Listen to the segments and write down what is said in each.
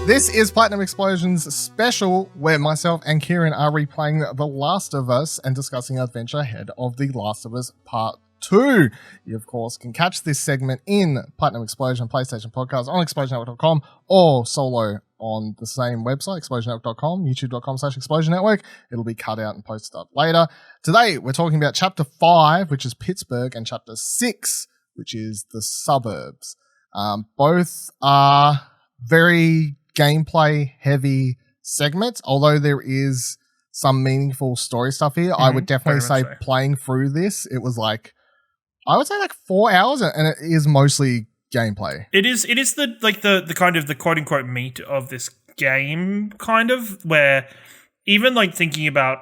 This is Platinum Explosion's special where myself and Ciaran are replaying The Last of Us and discussing our adventure ahead of The Last of Us Part 2. You, of course, can catch this segment in Platinum Explosion PlayStation Podcast on ExplosionNetwork.com or solo on the same website, ExplosionNetwork.com, YouTube.com/ExplosionNetwork. It'll be cut out and posted up later. Today, we're talking about Chapter 5, which is Pittsburgh, and Chapter 6, which is The Suburbs. Both are very gameplay heavy segments, although there is some meaningful story stuff here. I would definitely say playing through this, it was like, I would say like 4 hours, and it is mostly gameplay. It is the kind of the quote unquote meat of this game, kind of, where even like thinking about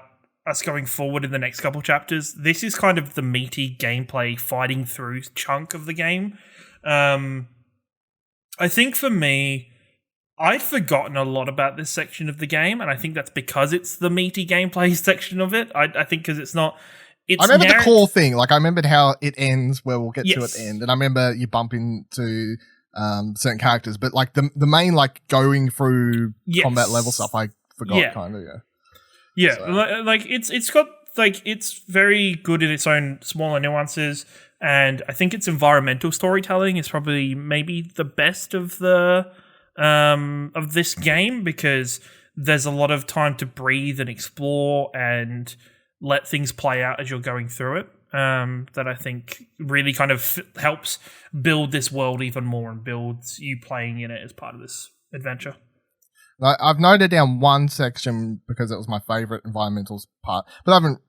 us going forward in the next couple chapters, this is kind of the meaty gameplay fighting through chunk of the game. I think for me, I'd forgotten a lot about this section of the game, and I think that's because it's the meaty gameplay section of it. I think because it's not... I remember the core thing. Like, I remembered how it ends, where we'll get to at the end, and I remember you bump into certain characters, but like the main like going through combat level stuff, I forgot kind of, Yeah, so. Like it's got like it's very good in its own smaller nuances, and I think its environmental storytelling is probably maybe the best of the of this game, because there's a lot of time to breathe and explore and let things play out as you're going through it, that I think really kind of helps build this world even more and builds you playing in it as part of this adventure. I've noted down one section because it was my favorite environmental part, but I haven't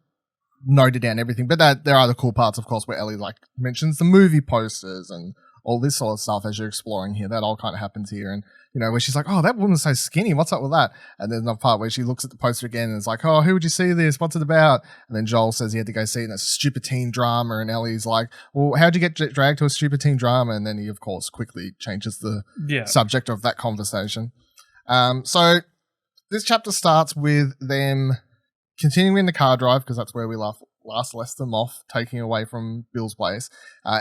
noted down everything. But there are the cool parts, of course, where Ellie like mentions the movie posters and all this sort of stuff as you're exploring here. That all kind of happens here. And, you know, where she's like, oh, that woman's so skinny. What's up with that? And then the part where she looks at the poster again and is like, oh, who would you see this? What's it about? And then Joel says he had to go see it, and it's a stupid teen drama. And Ellie's like, well, how'd you get dragged to a stupid teen drama? And then he, of course, quickly changes the subject of that conversation. So this chapter starts with them continuing the car drive, because that's where we last left them off, taking away from Bill's place.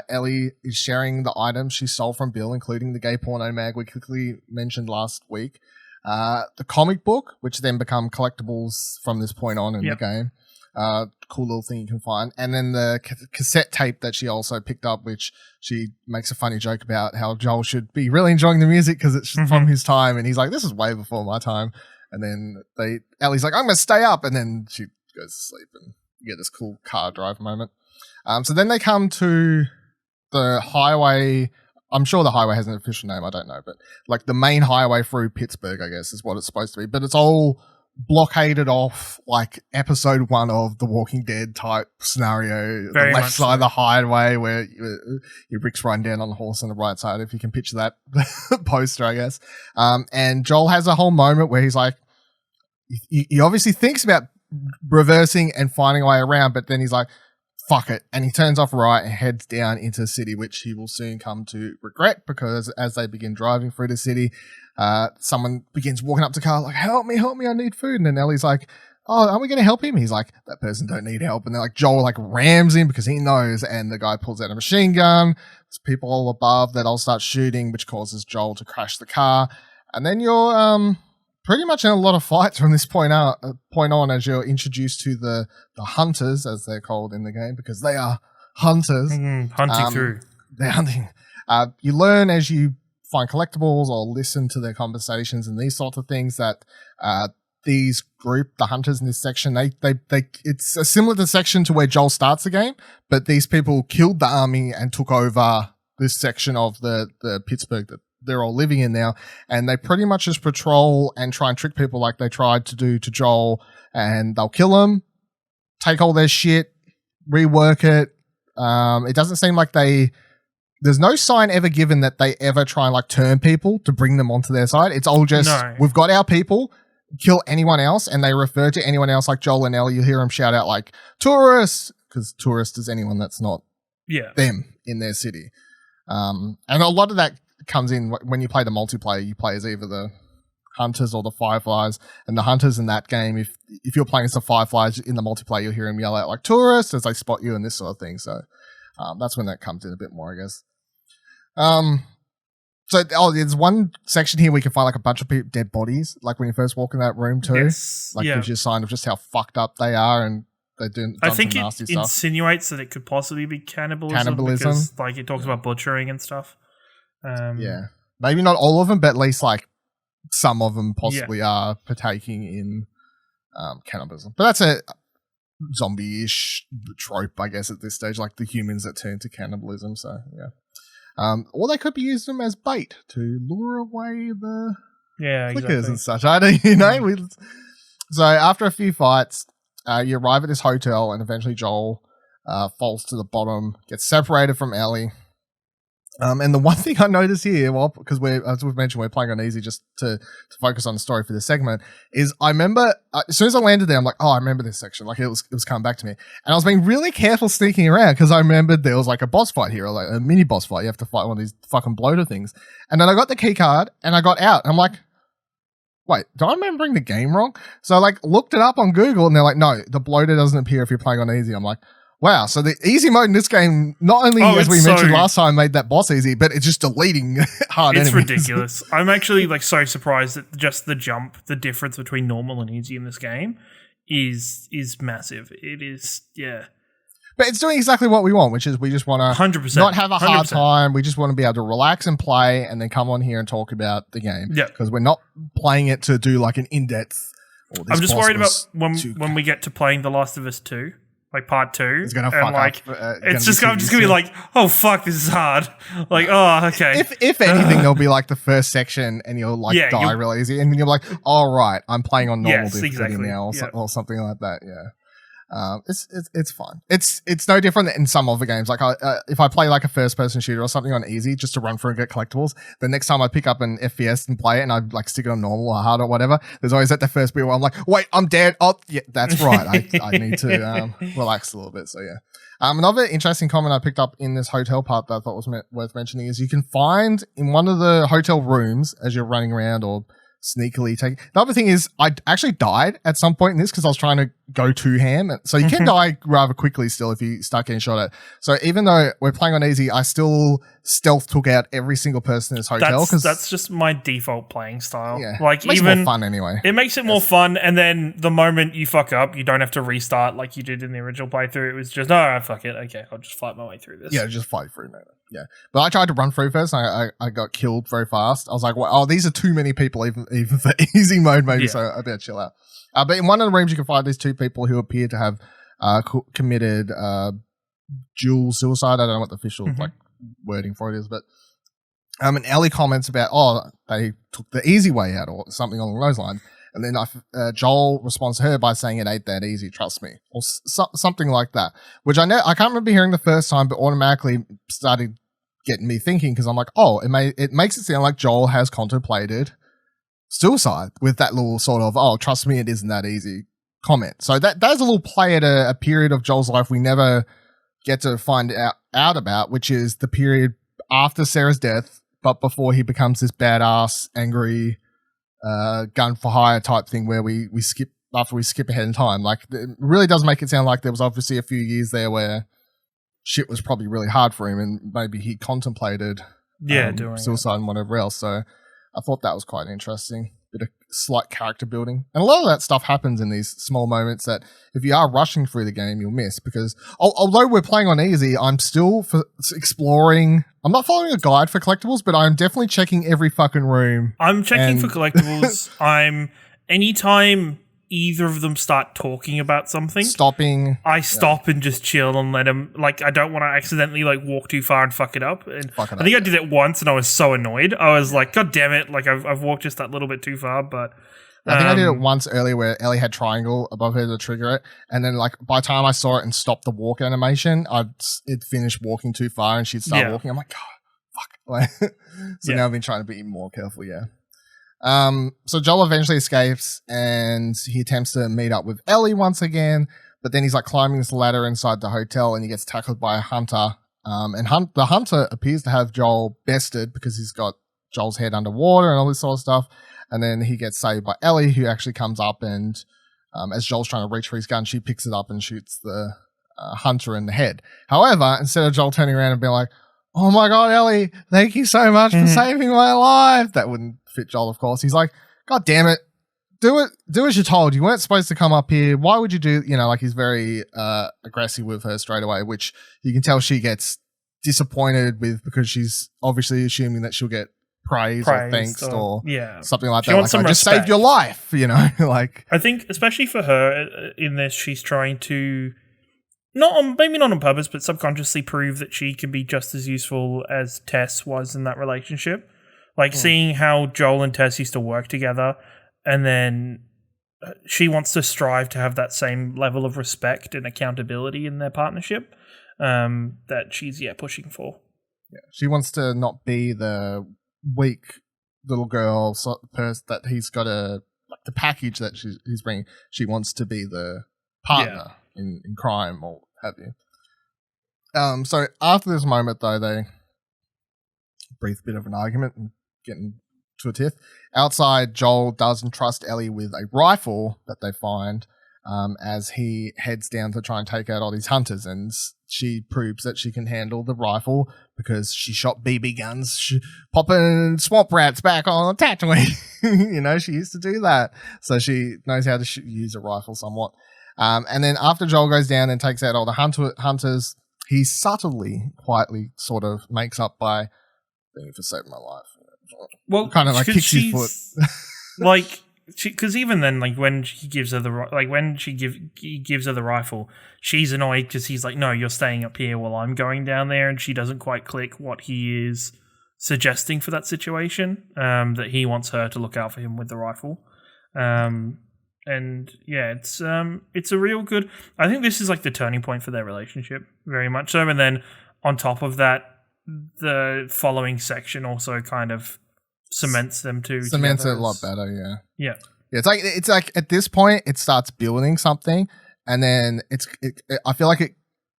Ellie is sharing the items she stole from Bill, including the gay porno mag we quickly mentioned last week, the comic book, which then become collectibles from this point on in the game. Cool little thing you can find. And then the cassette tape that she also picked up, which she makes a funny joke about how Joel should be really enjoying the music because it's from his time. And he's like, this is way before my time. And then Ellie's like, I'm going to stay up. And then she goes to sleep, and you get this cool car drive moment. So then they come to the highway. I'm sure the highway has an official name. I don't know. But like the main highway through Pittsburgh, I guess, is what it's supposed to be. But it's all blockaded off like episode 1 of The Walking Dead type scenario. Very the left side of the highway where your Rick's riding down on the horse on the right side, if you can picture that poster, I guess. And Joel has a whole moment where he's like, he obviously thinks about reversing and finding a way around, but then he's like, fuck it, and he turns off right and heads down into the city, which he will soon come to regret, because as they begin driving through the city, someone begins walking up to the car like, help me, I need food. And then Ellie's like, oh, are we going to help him? He's like, that person don't need help. And then like Joel like rams him because he knows, and the guy pulls out a machine gun. There's people all above that all start shooting, which causes Joel to crash the car. And then you're pretty much in a lot of fights from this point on, as you're introduced to the hunters, as they're called in the game, because they are hunters. Hunting through. They're hunting. You learn as you find collectibles or listen to their conversations and these sorts of things that these group, the hunters in this section, they it's a similar to section to where Joel starts the game, but these people killed the army and took over this section of the Pittsburgh that they're all living in now, and they pretty much just patrol and try and trick people like they tried to do to Joel, and they'll kill them, take all their shit, rework it. It doesn't seem like there's no sign ever given that they ever try and like turn people to bring them onto their side. It's all just, we've got our people, kill anyone else, and they refer to anyone else like Joel and Ellie. You hear them shout out like tourists, because tourist is anyone that's not them in their city. And a lot of that comes in when you play the multiplayer. You play as either the hunters or the fireflies, and the hunters in that game, if you're playing as the fireflies in the multiplayer, you'll hear them yell out like tourists as they spot you and this sort of thing. So that's when that comes in a bit more, I guess. So, there's one section here where you can find like a bunch of dead bodies, like when you first walk in that room too. Yes. Like gives you a sign of just how fucked up they are and they're doing I think some it nasty stuff. insinuates that it could possibly be cannibalism. Because like it talks about butchering and stuff. Yeah. Maybe not all of them, but at least like some of them possibly are partaking in cannibalism. But that's a zombie-ish trope, I guess, at this stage, like the humans that turn to cannibalism. So, yeah. Or they could be using them as bait to lure away the clickers and such. I don't, So after a few fights, you arrive at this hotel and eventually Joel falls to the bottom, gets separated from Ellie. And the one thing I noticed here, well, because as we've mentioned, we're playing on easy just to focus on the story for this segment, is I remember as soon as I landed there, I'm like, oh, I remember this section. Like it was coming back to me, and I was being really careful sneaking around because I remembered there was like a boss fight here, or like a mini boss fight. You have to fight one of these fucking bloater things, and then I got the key card and I got out. I'm like, wait, do I remembering the game wrong? So I like looked it up on Google, and they're like, no, the bloater doesn't appear if you're playing on easy. I'm like, wow, so the easy mode in this game, not only, as we mentioned last time, made that boss easy, but it's just deleting hard enemies. It's ridiculous. I'm actually like so surprised that just the difference between normal and easy in this game is massive. It is, yeah. But it's doing exactly what we want, which is we just want to 100%, not have a hard time. We just want to be able to relax and play and then come on here and talk about the game. Yeah. Because we're not playing it to do like an in-depth. I'm just worried about when we get to playing The Last of Us 2. Like part 2, it's gonna fuck like up. it's just gonna be like, oh fuck, this is hard. Like, oh okay. If anything, there'll be like the first section, and you'll like die real easy, and then you're like, all right, I'm playing on normal difficulty now, or something like that. Yeah. It's fun. It's no different than in some other games. Like if I play like a first person shooter or something on easy just to run through and get collectibles, the next time I pick up an FPS and play it and I like stick it on normal or hard or whatever, there's always that first bit where I'm like, wait, I'm dead. Oh yeah, that's right. I need to relax a little bit. So yeah. Another interesting comment I picked up in this hotel part that I thought was worth mentioning is you can find in one of the hotel rooms as you're running around or sneakily taking. The other thing is I actually died at some point in this because I was trying to go too ham. So you can die rather quickly still if you start getting shot at. So even though we're playing on easy, I still stealth took out every single person in this hotel. That's just my default playing style. Yeah. Like it makes it more fun anyway. It makes it more fun, and then the moment you fuck up, you don't have to restart like you did in the original playthrough. It was just, oh, fuck it. Okay, I'll just fight my way through this. Yeah, just fight through it. Yeah. But I tried to run through first and I got killed very fast. I was like, well, oh, these are too many people even for easy mode maybe, so I better chill out. But in one of the rooms you can find these two people who appear to have committed dual suicide. I don't know what the official like wording for it is, but and Ellie comments about, oh, they took the easy way out or something along those lines. And then Joel responds to her by saying it ain't that easy, trust me, or something like that. Which I can't remember hearing the first time, but automatically started getting me thinking because I'm like, oh, it makes it sound like Joel has contemplated suicide with that little sort of, oh, trust me, it isn't that easy comment. So that's a little play at a period of Joel's life we never get to find out about, which is the period after Sarah's death, but before he becomes this badass, angry, gun for hire type thing where we skip ahead in time. Like it really does make it sound like there was obviously a few years there where shit was probably really hard for him and maybe he contemplated doing suicide and whatever else. So I thought that was quite interesting. Bit of slight character building. And a lot of that stuff happens in these small moments that if you are rushing through the game, you'll miss because although we're playing on easy, I'm still exploring. I'm not following a guide for collectibles, but I'm definitely checking every fucking room. I'm checking for collectibles. Anytime either of them start talking about something, I stop and just chill and let them, like, I don't want to accidentally like walk too far and fuck it up. And I think I did it once and I was so annoyed. I was like, God damn it. Like I've walked just that little bit too far, but I think I did it once earlier where Ellie had triangle above her to trigger it. And then like by the time I saw it and stopped the walk animation, it finished walking too far and she'd start walking. I'm like, God, fuck. Now I've been trying to be even more careful. Yeah. So Joel eventually escapes and he attempts to meet up with Ellie once again, but then he's like climbing this ladder inside the hotel and he gets tackled by a hunter. The hunter appears to have Joel bested because he's got Joel's head underwater and all this sort of stuff. And then he gets saved by Ellie, who actually comes up and, as Joel's trying to reach for his gun, she picks it up and shoots the hunter in the head. However, instead of Joel turning around and being like, oh my God, Ellie, thank you so much for saving my life. That wouldn't fit Joel, of course. He's like, God damn it. Do as you're told. You weren't supposed to come up here. Why would you do, like he's very aggressive with her straight away, which you can tell she gets disappointed with because she's obviously assuming that she'll get praise or thanks or something like that. Like, I just saved your life, like. I think, especially for her in this, she's trying to, maybe not on purpose, but subconsciously prove that she can be just as useful as Tess was in that relationship. Like seeing how Joel and Tess used to work together, and then she wants to strive to have that same level of respect and accountability in their partnership that she's pushing for. Yeah, she wants to not be the weak little girl person that he's got the package that he's bringing. She wants to be the partner in crime or have you. So after this moment, though, they brief bit of an argument and getting to a tiff. Outside, Joel doesn't trust Ellie with a rifle that they find as he heads down to try and take out all these hunters, and she proves that she can handle the rifle because she shot BB guns popping swamp rats back on Tatooine. She used to do that. So she knows how to use a rifle somewhat. And then after Joel goes down and takes out all the hunters, he subtly, quietly sort of makes up by thank you for saving my life. Well, kind of like kicks his foot. Like, because even then, like when he gives her he gives her the rifle, she's annoyed because he's like, "No, you're staying up here while I'm going down there," and she doesn't quite click what he is suggesting for that situation. That he wants her to look out for him with the rifle. And yeah, it's a real good. I think this is like the turning point for their relationship, very much so. And then on top of that, the following section also kind of cements it a lot better. Yeah. It's like at this point it starts building something, and then I feel like it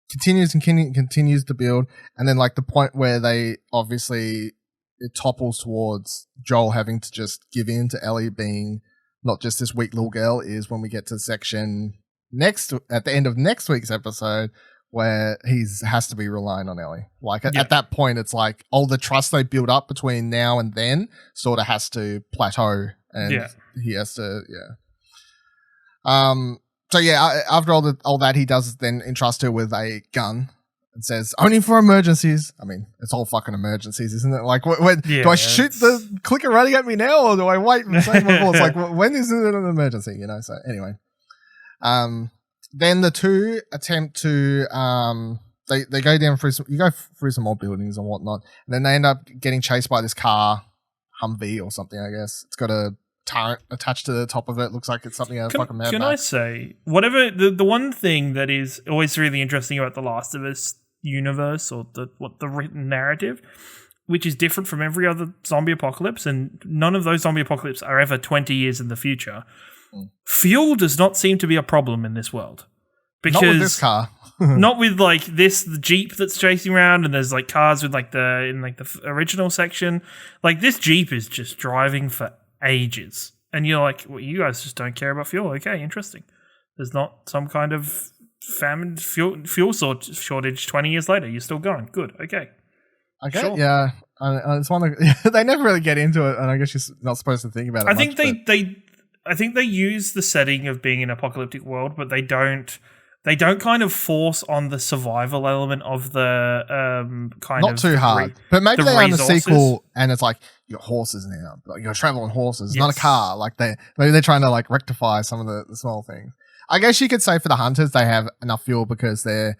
continues to build, and then like the point where they obviously it topples towards Joel having to just give in to Ellie being not just this weak little girl is when we get to section at the end of next week's episode, where he has to be relying on Ellie. Like at that point, it's like all the trust they build up between now and then sort of has to plateau, and he has to, So after all that, he does then entrust her with a gun and says, "Only for emergencies." I mean, it's all fucking emergencies, isn't it? Like, when do I shoot the clicker running at me now, or do I wait and save my bullets? Like, when is it an emergency? So anyway, then the two attempt to they go down through some more buildings and whatnot, and then they end up getting chased by this car, Humvee or something. I guess it's got a turret attached to the top of it. Looks like it's something fucking mad. Can I say whatever the one thing that is always really interesting about the Last of Us universe or the written narrative, which is different from every other zombie apocalypse, and none of those zombie apocalypses are ever 20 years in the future. Fuel does not seem to be a problem in this world. Because not with this car. Not with like the Jeep that's chasing around, and there's like cars with the original section. Like this Jeep is just driving for ages. And you're like, well, you guys just don't care about fuel. Okay, interesting. There's not some kind of famine fuel shortage 20 years later. You're still going. Good. Okay. Okay. Sure. Yeah. It's one of, they never really get into it, and I guess you're not supposed to think about it. I think they use the setting of being an apocalyptic world, but they don't kind of force on the survival element of the not too hard. But maybe they own the sequel and it's like you got horses now. Like, you're traveling horses, it's not a car. Like maybe they're trying to like rectify some of the small things. I guess you could say for the hunters they have enough fuel because they're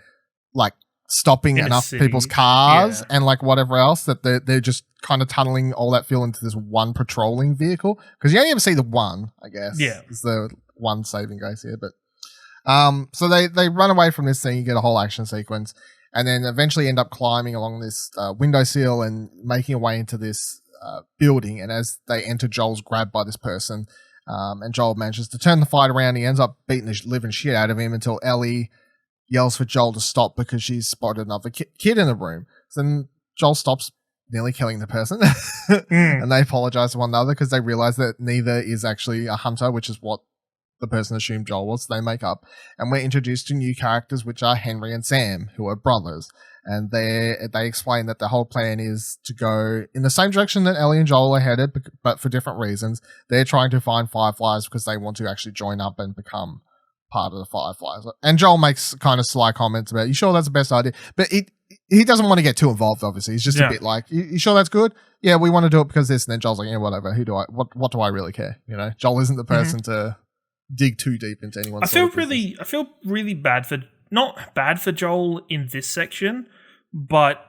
like stopping enough people's cars and like whatever else that they're just kind of tunneling all that fuel into this one patrolling vehicle, because you only ever see the one, I guess. Is the one saving grace here. But so they run away from this thing. You get a whole action sequence, and then eventually end up climbing along this windowsill and making a way into this building. And as they enter, Joel's grabbed by this person, and Joel manages to turn the fight around. He ends up beating the living shit out of him until Ellie yells for Joel to stop because she's spotted another kid in the room. So then Joel stops, nearly killing the person, and they apologize to one another because they realize that neither is actually a hunter, which is what the person assumed Joel was. So they make up, and we're introduced to new characters, which are Henry and Sam, who are brothers. And they explain that the whole plan is to go in the same direction that Ellie and Joel are headed, but for different reasons. They're trying to find Fireflies because they want to actually join up and become part of the Fireflies. And Joel makes kind of sly comments about, you sure that's the best idea? But he doesn't want to get too involved, obviously. He's just a bit like, you sure that's good? Yeah, we want to do it because this. And then Joel's like, yeah, whatever. What do I really care? You know, Joel isn't the person to dig too deep into anyone's I feel really bad for, not bad for Joel in this section, but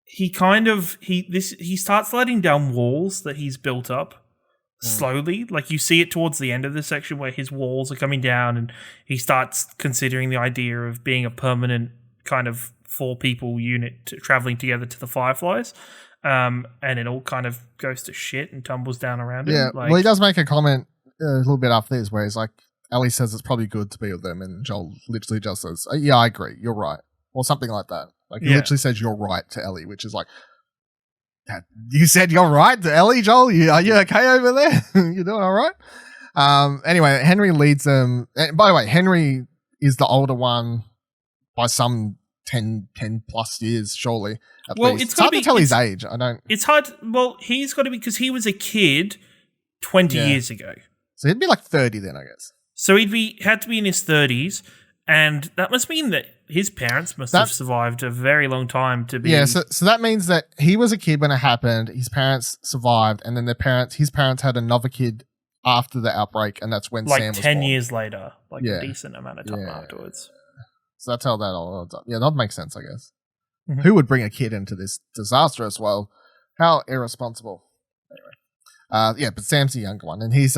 he starts letting down walls that he's built up slowly. Like, you see it towards the end of the section where his walls are coming down and he starts considering the idea of being a permanent kind of 4 people unit traveling together to the Fireflies. And it all kind of goes to shit and tumbles down around him. Yeah, well, he does make a comment a little bit after this where he's like, Ellie says it's probably good to be with them, and Joel literally just says, yeah, I agree, you're right. Or something like that. Like, he literally says you're right to Ellie, which is like, you said you're right to Ellie, Joel? Are you okay over there? You doing all right? Anyway, Henry leads them. And by the way, Henry is the older one by some 10 plus years, surely. At least. It's hard to tell his age. It's hard. Well, he's got to be, because he was a kid 20 years ago. So he'd be like 30 then, I guess. So had to be in his 30s, and that must mean that his parents must have survived a very long time to be. Yeah, so that means that he was a kid when it happened, his parents survived, and then his parents had another kid after the outbreak, and that's when Sam was 10 born. years later, a decent amount of time afterwards. So that's how that all adds up. Yeah, that makes sense, I guess. Mm-hmm. Who would bring a kid into this disaster as well? How irresponsible. Anyway. But Sam's the younger one, and he's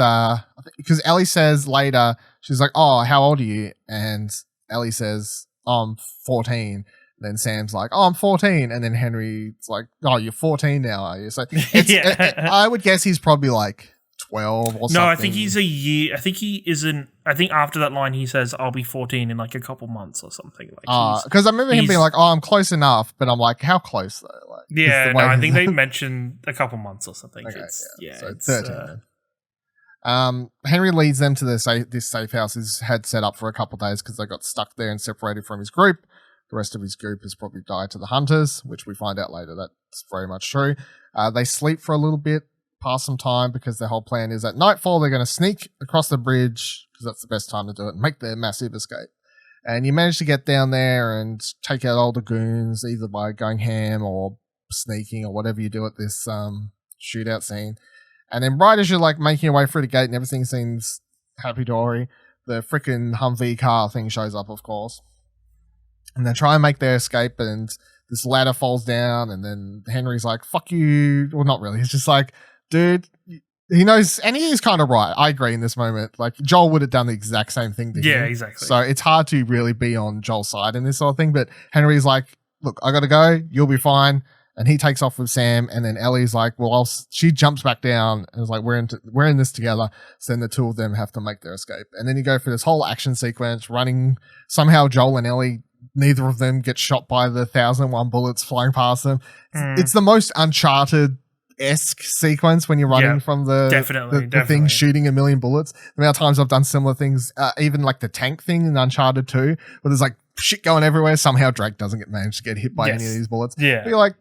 because Ellie says later, she's like, "Oh, how old are you?" And Ellie says, "Oh, I'm 14." And then Sam's like, "Oh, I'm 14," and then Henry's like, "Oh, you're 14 now, are you?" So I would guess he's probably like 12 or something. No, I think he's a year. I think he isn't. I think after that line, he says, "I'll be 14 in like a couple months or something." Because I remember him being like, "Oh, I'm close enough," but I'm like, "How close though?" Like, I think they mentioned a couple months or something. Okay, so it's 13. Henry leads them to this safe house he's had set up for a couple of days because they got stuck there and separated from his group. The rest of his group has probably died to the hunters, which we find out later that's very much true. They sleep for a little bit, pass some time, because their whole plan is at nightfall they're going to sneak across the bridge, because that's the best time to do it, and make their massive escape. And you manage to get down there and take out all the goons, either by going ham or sneaking or whatever you do at this shootout scene. And then right as you're like making your way through the gate and everything seems happy-dory, the freaking Humvee car thing shows up, of course. And they try and make their escape, and this ladder falls down, and then Henry's like, "Fuck you." Well, not really. He's just like, dude, he knows, and he is kind of right. I agree in this moment. Like, Joel would have done the exact same thing to him. Yeah, exactly. So it's hard to really be on Joel's side in this sort of thing. But Henry's like, "Look, I got to go. You'll be fine." And he takes off with Sam, and then Ellie's like, "Well, she jumps back down and is like, we're in this together." So then the two of them have to make their escape. And then you go through this whole action sequence running. Somehow Joel and Ellie, neither of them get shot by the 1,001 bullets flying past them. It's the most Uncharted-esque sequence when you're running from the thing shooting a million bullets. The amount of times I've done similar things, even like the tank thing in Uncharted 2, where there's like shit going everywhere. Somehow Drake doesn't manage to get hit by any of these bullets. Yeah. But you're like,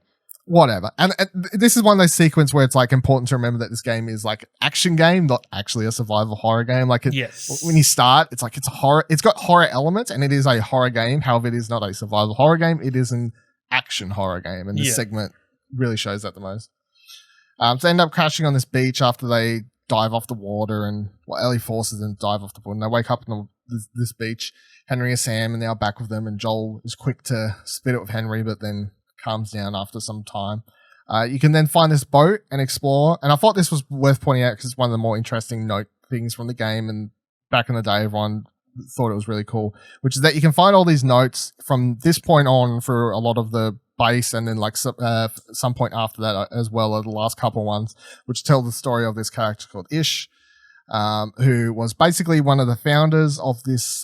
whatever. And this is one of those sequences where it's like important to remember that this game is like action game, not actually a survival horror game. Like when you start, it's like it's a horror. It's got horror elements, and it is a horror game. However, it is not a survival horror game. It is an action horror game, and this segment really shows that the most. So they end up crashing on this beach after they dive off the water, and Ellie forces them to dive off the water, and they wake up on this beach. Henry and Sam are now back with them, and Joel is quick to spit it with Henry, but then calms down after some time. You can then find this boat and explore, and I thought this was worth pointing out because it's one of the more interesting things from the game, and back in the day everyone thought it was really cool, which is that you can find all these notes from this point on for a lot of the base, and then like some point after that as well, the last couple ones, which tell the story of this character called Ish, who was basically one of the founders of this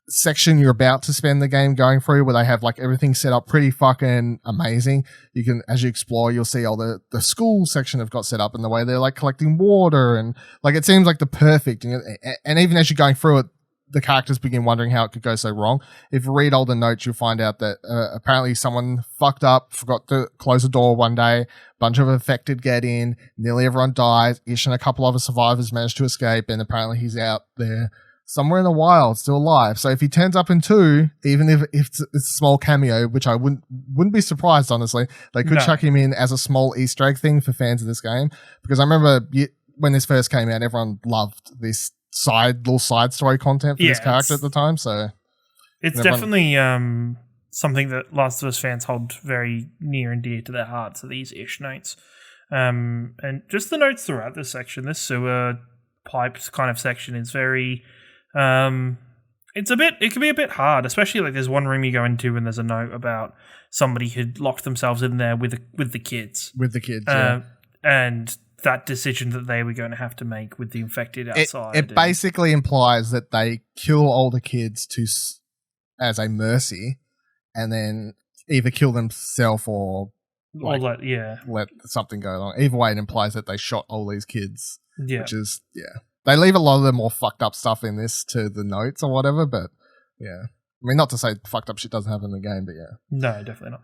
section you're about to spend the game going through, where they have like everything set up pretty fucking amazing. You can, as you explore, you'll see all the school section have got set up, and the way they're like collecting water, and like it seems like the perfect, and even as you're going through it, the characters begin wondering how it could go so wrong. If you read all the notes, you'll find out that apparently someone fucked up, forgot to close the door one day, bunch of infected get in, nearly everyone dies, Ish and a couple other survivors managed to escape, and apparently he's out there somewhere in the wild, still alive. So if he turns up in 2, even if it's a small cameo, which I wouldn't be surprised, honestly, they could chuck him in as a small Easter egg thing for fans of this game. Because I remember when this first came out, everyone loved this little side story content for this character at the time. So it's definitely something that Last of Us fans hold very near and dear to their hearts, are these Ish notes. And just the notes throughout this section, this sewer pipes kind of section is very... it can be a bit hard, especially like there's one room you go into and there's a note about somebody who'd locked themselves in there with the kids. With the kids, yeah. And that decision that they were going to have to make with the infected outside. It basically implies that they kill all the kids as a mercy, and then either kill themselves or let something go along. Either way, it implies that they shot all these kids. Yeah. Which is, They leave a lot of the more fucked up stuff in this to the notes or whatever, but yeah. I mean, not to say fucked up shit doesn't happen in the game, but yeah. No, definitely not.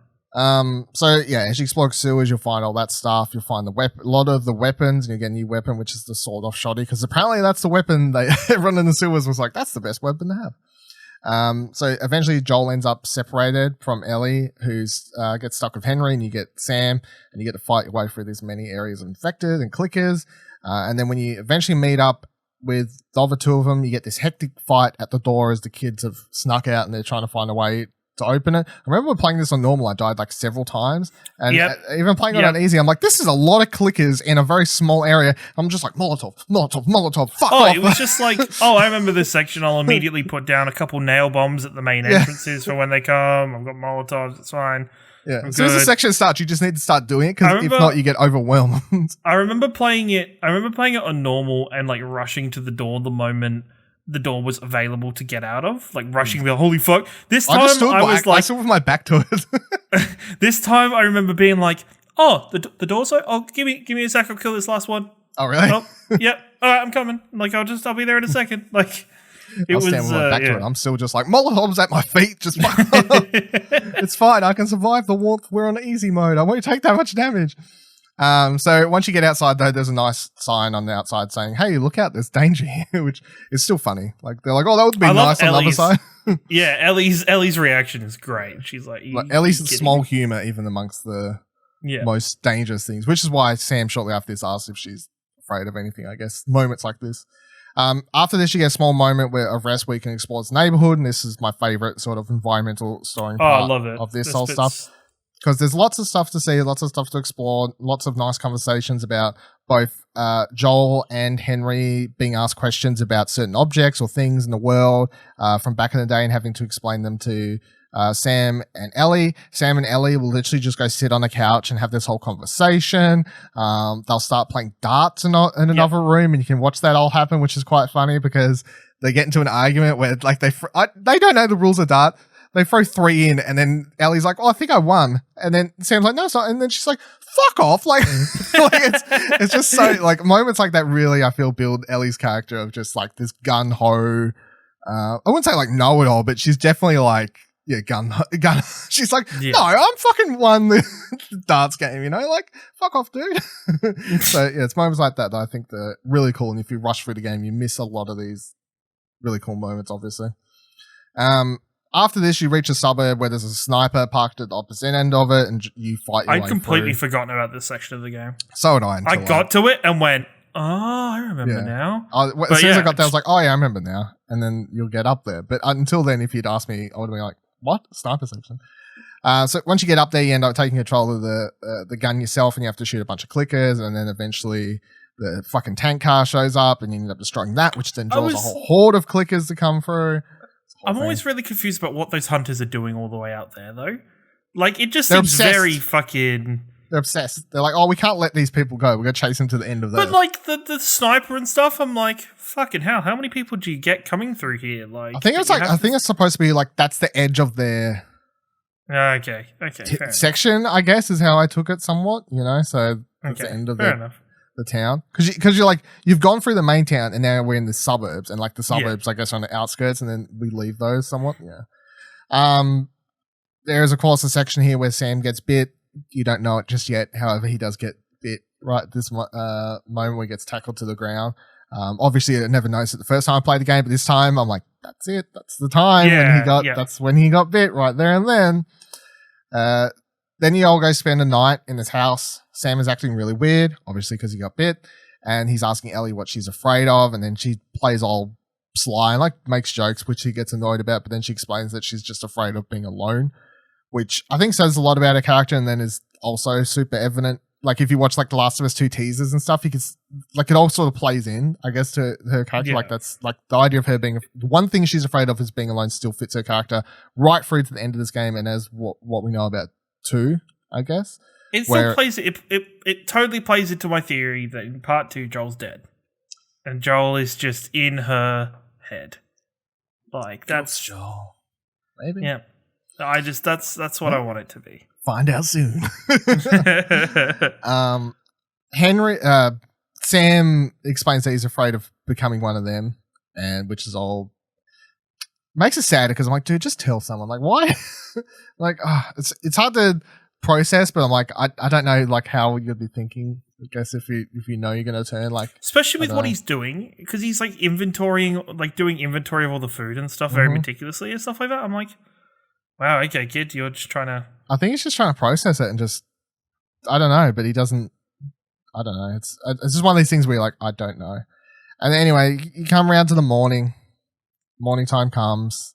So yeah, as you explore sewers, you'll find all that stuff. You'll find a lot of the weapons, and you get a new weapon, which is the sawed-off shotty, because apparently that's the weapon everyone in the sewers was like, that's the best weapon to have. So eventually Joel ends up separated from Ellie, who's gets stuck with Henry, and you get Sam, and you get to fight your way through these many areas of infected and clickers. And then when you eventually meet up with the other 2 of them, you get this hectic fight at the door as the kids have snuck out and they're trying to find a way to open it. I remember playing this on normal, I died like several times. And even playing it on easy, I'm like, this is a lot of clickers in a very small area. I'm just like, Molotov, fuck off. It was just like, I remember this section. I'll immediately put down a couple nail bombs at the main entrances for when they come. I've got Molotovs, it's fine. Yeah. As soon as the section starts, you just need to start doing it, because if not, you get overwhelmed. I remember playing it on normal and like rushing to the door the moment the door was available to get out of, like rushing me. Holy fuck! This time I stood with my back to it. This time I remember being like, "Oh, the door's open. Oh, give me a sec. I'll kill this last one." Oh, really? Oh, yep. All right, I'm coming. Like I'll be there in a second. Like I'll stand with my back to it. I'm still just like, Molotov's at my feet. Just it's fine. I can survive the warmth. We're on easy mode. I won't take that much damage. So once you get outside, though, there's a nice sign on the outside saying, "Hey, look out, there's danger here," which is still funny. Like they're like, "Oh, that would be nice on the other side." Yeah, Ellie's reaction is great. She's like Ellie's small humor even amongst the most dangerous things, which is why Sam shortly after this asks if she's afraid of anything. I guess moments like this. After this, you get a small moment of rest where you can explore its neighborhood, and this is my favorite sort of environmental story part I love it. of this whole stuff. Because there's lots of stuff to see, lots of stuff to explore, lots of nice conversations about both Joel and Henry being asked questions about certain objects or things in the world from back in the day and having to explain them to Sam and Ellie. Sam and Ellie will literally just go sit on a couch and have this whole conversation. They'll start playing darts in another room, and you can watch that all happen, which is quite funny because they get into an argument where like they don't know the rules of dart. They throw 3 in, and then Ellie's like, "Oh, I think I won." And then Sam's like, "No, it's not." And then she's like, "Fuck off!" Like, it's just so like moments like that really I feel build Ellie's character of just like this gun ho. I wouldn't say like know it all, but she's definitely like gun. She's like, "No, I'm fucking won the darts game," you know, like fuck off, dude. So yeah, it's moments like that I think they're really cool. And if you rush through the game, you miss a lot of these really cool moments, obviously. After this, you reach a suburb where there's a sniper parked at the opposite end of it, and you fight your way I'd completely through. Forgotten about this section of the game. So had I. I got to it and went, "Oh, I remember now." As soon as I got there, I was like, "Oh yeah, I remember now." And then you'll get up there. But until then, if you'd asked me, I would have been like, "What? Sniper section?" So once you get up there, you end up taking control of the gun yourself, and you have to shoot a bunch of clickers, and then eventually the fucking tank car shows up, and you end up destroying that, which then draws a whole horde of clickers to come through. I'm always really confused about what those hunters are doing all the way out there, though. Like, it just seems very fucking... They're obsessed. They're like, "Oh, we can't let these people go. We're going to chase them to the end of that." But, like, the sniper and stuff, I'm like, fucking hell, how many people do you get coming through here? Like, I think it's supposed to be, like, that's the edge of their... Okay. section, I guess, is how I took it somewhat, you know? So, that's the end of fair enough. the town because you're like you've gone through the main town and now we're in the suburbs and like the suburbs I guess are on the outskirts and then we leave those somewhat. There is of course a section here where Sam gets bit. You don't know it just yet. However, he does get bit right at this moment where he gets tackled to the ground. Obviously, I never noticed it the first time I played the game, but this time I'm like, that's it. That's the time that's when he got bit right there and then. Then you all go spend a night in his house. Sam is acting really weird, obviously because he got bit, and he's asking Ellie what she's afraid of, and then she plays all sly and like makes jokes, which he gets annoyed about, but then she explains that she's just afraid of being alone, which I think says a lot about her character, and then is also super evident. Like if you watch like The Last of Us 2 teasers and stuff, you can like it all sort of plays in, I guess, to her character. Like that's like the idea of her being the one thing she's afraid of is being alone still fits her character right through to the end of this game, and as what we know about 2, I guess. It still plays it totally plays into my theory that in part 2 Joel's dead. And Joel is just in her head. Like that's Joel. Maybe. Yeah. That's what I want it to be. Find out soon. Sam explains that he's afraid of becoming one of them, and which is all makes it sadder because I'm like, dude, just tell someone. Like, why? Like, it's hard to process, but I'm like, I don't know, like how you'd be thinking. I guess if you know you're gonna turn, like, especially with what he's doing, because he's like inventorying, like doing inventory of all the food and stuff very meticulously and stuff like that. I'm like, wow, okay, kid, you're just trying to. I think he's just trying to process it and just, I don't know, but he doesn't. I don't know. It's just one of these things where you're like, I don't know. And anyway, you come around to the morning. Morning time comes.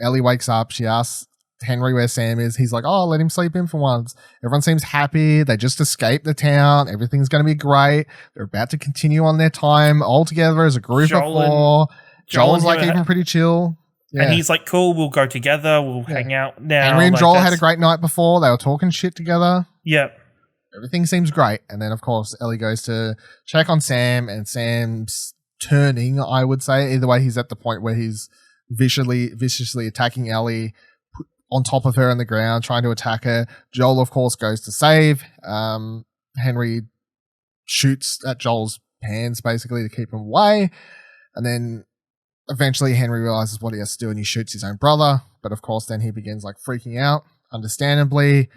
Ellie wakes up. She asks Henry where Sam is. He's like, oh, let him sleep in for once. Everyone seems happy. They just escaped the town. Everything's going to be great. They're about to continue on their time all together as a group of 4. Joel's like even pretty chill. Yeah. And he's like, cool, we'll go together. We'll hang out now. Henry and Joel had a great night before. They were talking shit together. Yep. Everything seems great. And then, of course, Ellie goes to check on Sam, and Sam's turning, I would say. Either way, he's at the point where he's viciously attacking Ellie, on top of her on the ground, trying to attack her. Joel, of course, goes to save. Henry shoots at Joel's hands, basically, to keep him away. And then eventually Henry realizes what he has to do, and he shoots his own brother. But, of course, then he begins, like, freaking out, understandably.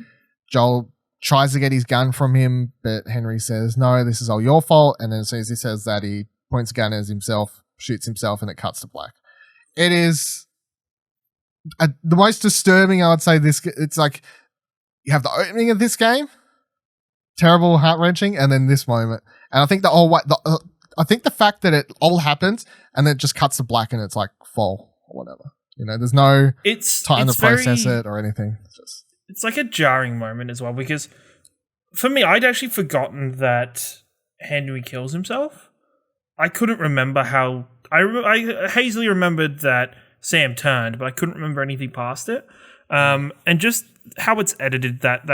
Joel tries to get his gun from him, but Henry says, no, this is all your fault. And then as soon as he says that, he points a gun at himself, shoots himself, and it cuts to black. It is the most disturbing, I would say. It's like you have the opening of this game, terrible, heart-wrenching, and then this moment. And I think I think the fact that it all happens and then it just cuts to black and it's like fall or whatever. You know, there's no time to process it or anything. It's like a jarring moment as well, because for me, I'd actually forgotten that Henry kills himself. I couldn't remember how. I hazily remembered that Sam turned, but I couldn't remember anything past it. And just how it's edited, that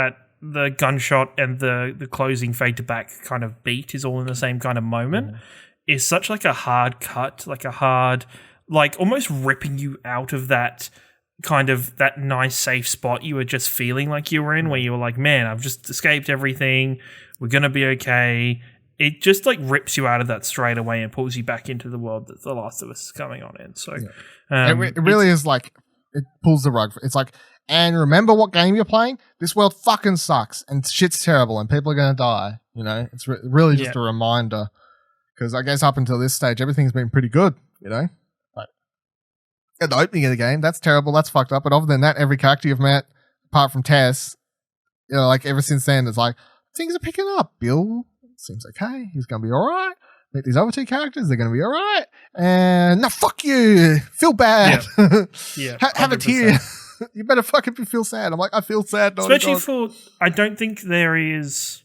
the gunshot and the closing fade to back kind of beat is all in the same kind of moment is such like a hard cut, like a hard, like almost ripping you out of that kind of that nice safe spot you were just feeling like you were in, where you were like, man, I've just escaped everything. We're going to be okay. It just like rips you out of that straight away and pulls you back into the world that The Last of Us is coming on in. So it really is like, it pulls the rug. It's like, and remember what game you're playing? This world fucking sucks and shit's terrible and people are going to die. You know, it's really just a reminder, because I guess up until this stage, everything's been pretty good, you know? At the opening of the game, that's terrible, that's fucked up. But other than that, every character you've met, apart from Tess, you know, like ever since then, it's like, things are picking up. Bill seems okay. He's going to be all right. Meet these other 2 characters, they're going to be all right. And no, fuck you. Feel bad. Yeah. Have a tear. You better fucking feel sad. I'm like, I feel sad. Especially I don't think there's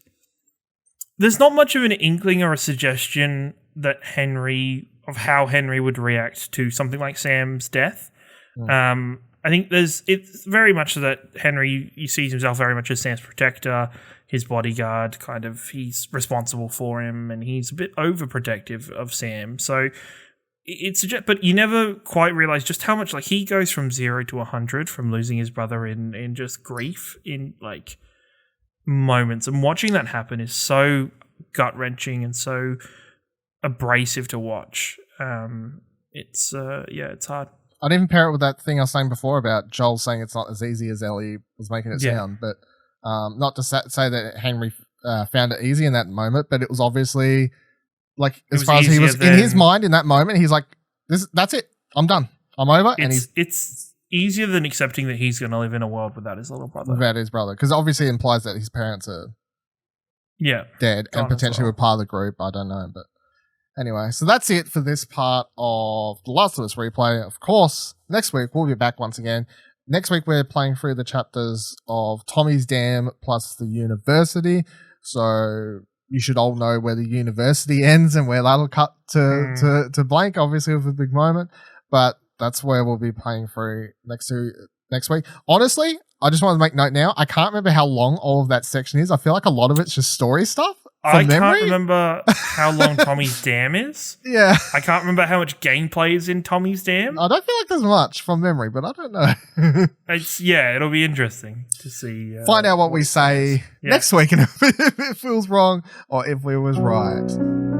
not much of an inkling or a suggestion that of how Henry would react to something like Sam's death. I think it's very much that Henry, he sees himself very much as Sam's protector, his bodyguard, kind of, he's responsible for him, and he's a bit overprotective of Sam. So but you never quite realize just how much, like, he goes from 0 to 100 from losing his brother in just grief in like moments, and watching that happen is so gut-wrenching and so abrasive to watch. It's hard. I'd even pair it with that thing I was saying before about Joel saying it's not as easy as Ellie was making it sound, but not to say that Henry found it easy in that moment, but it was obviously like as far as he was in his mind in that moment, he's like, that's it, I'm done, I'm over, and it's easier than accepting that he's going to live in a world without his little brother. Without his brother, because obviously it implies that his parents are dead and potentially were part of the group. I don't know, but. Anyway, so that's it for this part of The Last of Us replay. Of course, next week we'll be back once again. Next week we're playing through the chapters of Tommy's Dam plus the university. So you should all know where the university ends and where that'll cut to blank, obviously with a big moment. But that's where we'll be playing through next week. Honestly, I just want to make note now, I can't remember how long all of that section is. I feel like a lot of it's just story stuff. Can't remember how long Tommy's Dam is. Yeah. I can't remember how much gameplay is in Tommy's Dam. I don't feel like there's much from memory, but I don't know. It'll be interesting to see. Find out what we say next week and if it feels wrong or if we was right.